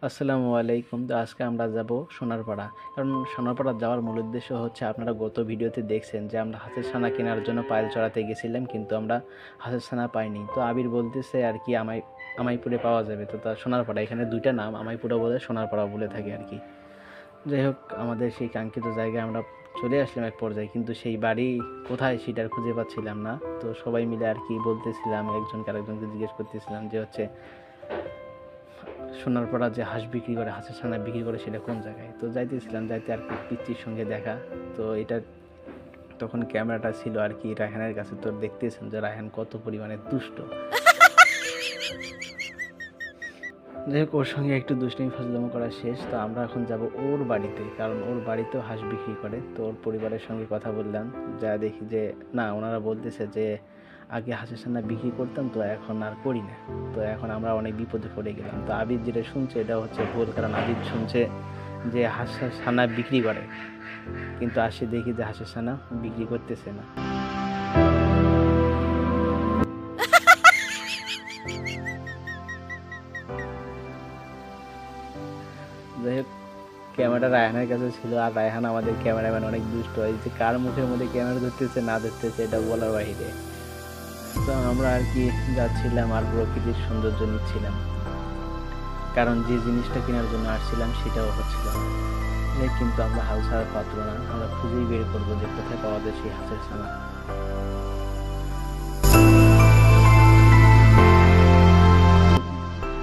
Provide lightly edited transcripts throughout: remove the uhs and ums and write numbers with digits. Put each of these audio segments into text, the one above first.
আসসালামু আলাইকুম। তো আজকে আমরা যাব সোনারপাড়া। কারণ সোনারপাড়া যাওয়ার মূল উদ্দেশ্য হচ্ছে, আপনারা গত ভিডিওতে দেখছেন যে আমরা হাঁসের ছানা কেনার জন্য পায়েল চড়াতে গেছিলাম, কিন্তু আমরা হাঁসের ছানা পাইনি। তো আবির বলতেছে আর কি আমাইপুরে পাওয়া যাবে। তো তার সোনারপাড়া, এখানে দুইটা নাম, আমাইপুরে বলে সোনারপাড়া বলে থাকে আর কি। যাই হোক, আমাদের সেই কাঙ্ক্ষিত জায়গায় আমরা চলে আসলাম এক পর্যায়ে, কিন্তু সেই বাড়ি কোথায় সেটার খুঁজে পাচ্ছিলাম না। তো সবাই মিলে আর কি বলতেছিলাম, একজনকে আরেকজনকে জিজ্ঞেস করতেছিলাম যে হচ্ছে সোনারপাড়া যে হাঁস বিক্রি করে, হাঁসের ছানা বিক্রি করে, সেটা কোন জায়গায়। তো যাইতেছিলাম, যাইতে আর কি পিচ্চির সঙ্গে দেখা। তো এটা তখন ক্যামেরাটা ছিল আর কি রায়হানের কাছে। তো দেখতেছেন যে রায়হান কত পরিমাণে দুষ্ট। যাই হোক, ওর সঙ্গে একটু দুষ্টুমি ফাজলামো করা শেষ। তো আমরা এখন যাব ওর বাড়িতে, কারণ ওর বাড়িতেও হাঁস বিক্রি করে। তো ওর পরিবারের সঙ্গে কথা বললাম, যা দেখি যে না, ওনারা বলতেছে যে আগে হাঁসের ছানা বিক্রি করতাম, তো এখন আর করি না। তো এখন আমরা অনেক বিপদে পড়ে গেলাম। তো আবির যেটা শুনছে এটা হচ্ছে ভুল, কারণ আবির শুনছে যে হাঁসের ছানা বিক্রি করে, কিন্তু আসে দেখি যে হাঁসের ছানা বিক্রি করতেছে না। যাই হোক, ক্যামেরা রায়হানের কাছে ছিল, আর রায়হান আমাদের ক্যামেরাম্যান অনেক দুষ্ট হয়, যে কার মুখের মধ্যে ক্যামেরা ধরতেছে না ধরতেছে এটা বলার বাহিরে। তো আমরা আর কি যাচ্ছিলাম আর প্রকৃতির সৌন্দর্য নিচ্ছিলাম, কারণ যে জিনিসটা কেনার জন্য আসছিলাম সেটাও হচ্ছিল না। কিন্তু আমরা হাল ছাড়ার পাত্র না, আমরা খুঁজেই বের করবো যে কোথায় পাওয়া যায় সেই হাঁসের ছানা।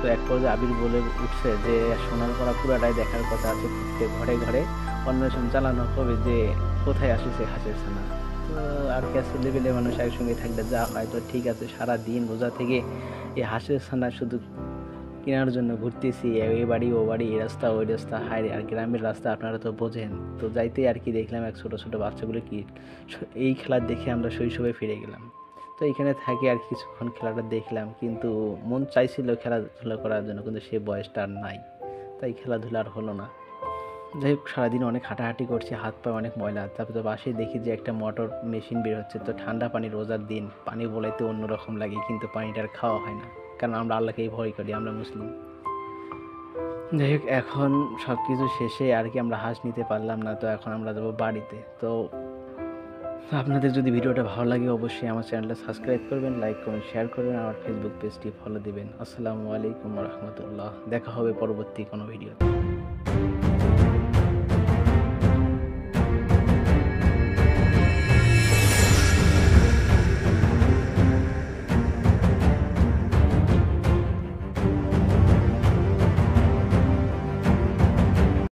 তো এক পর্যায়ে আবির বলে উঠছে যে সোনারপাড়া পুরাটাই দেখার কথা আছে, ঘরে ঘরে অন্বেষণ চালানো হবে যে কোথায় আসে সেই হাঁসের ছানা। তো আর কি, ছেলেপেলে মানুষ একসঙ্গে থাকলে যা হয়। তো ঠিক আছে, সারা দিন রোজা থেকে এই হাঁসের ছানা শুধু কেনার জন্য ঘুরতেছি, এই বাড়ি ও বাড়ি, এই রাস্তা ওই রাস্তা, হায়। আর গ্রামের রাস্তা আপনারা তো বোঝেন। তো যাইতে আর কি দেখলাম এক ছোট ছোট বাচ্চাগুলো কি এই খেলা দেখে আমরা শৈশবে ফিরে গেলাম। তো এইখানে থাকি আর কিছুক্ষণ খেলাটা দেখলাম, কিন্তু মন চাইছিল খেলাধুলা করার জন্য, কিন্তু সে বয়সটা আর নাই, তাই খেলাধুলা আর হলো না। যাই হোক, সারাদিন অনেক হাঁটাহাঁটি করছি, হাত পা অনেক ময়লা। তারপর তো পাশেই দেখি যে একটা মোটর মেশিন বের হচ্ছে। তো ঠান্ডা পানি, রোজার দিন পানি বলাইতে অন্যরকম লাগে, কিন্তু পানিটা আর খাওয়া হয় না, কারণ আমরা আল্লাহকেই ভয় করি, আমরা মুসলিম। যাই হোক, এখন সব কিছু শেষে আর কি আমরা হাঁস নিতে পারলাম না। তো এখন আমরা যাবো বাড়িতে। তো আপনাদের যদি ভিডিওটা ভালো লাগে অবশ্যই আমার চ্যানেলটা সাবস্ক্রাইব করবেন, লাইক করবেন, শেয়ার করবেন, আমার ফেসবুক পেজটি ফলো দিবেন। আসসালামু আলাইকুম রহমতুল্লাহ। দেখা হবে পরবর্তী কোনো ভিডিওতে।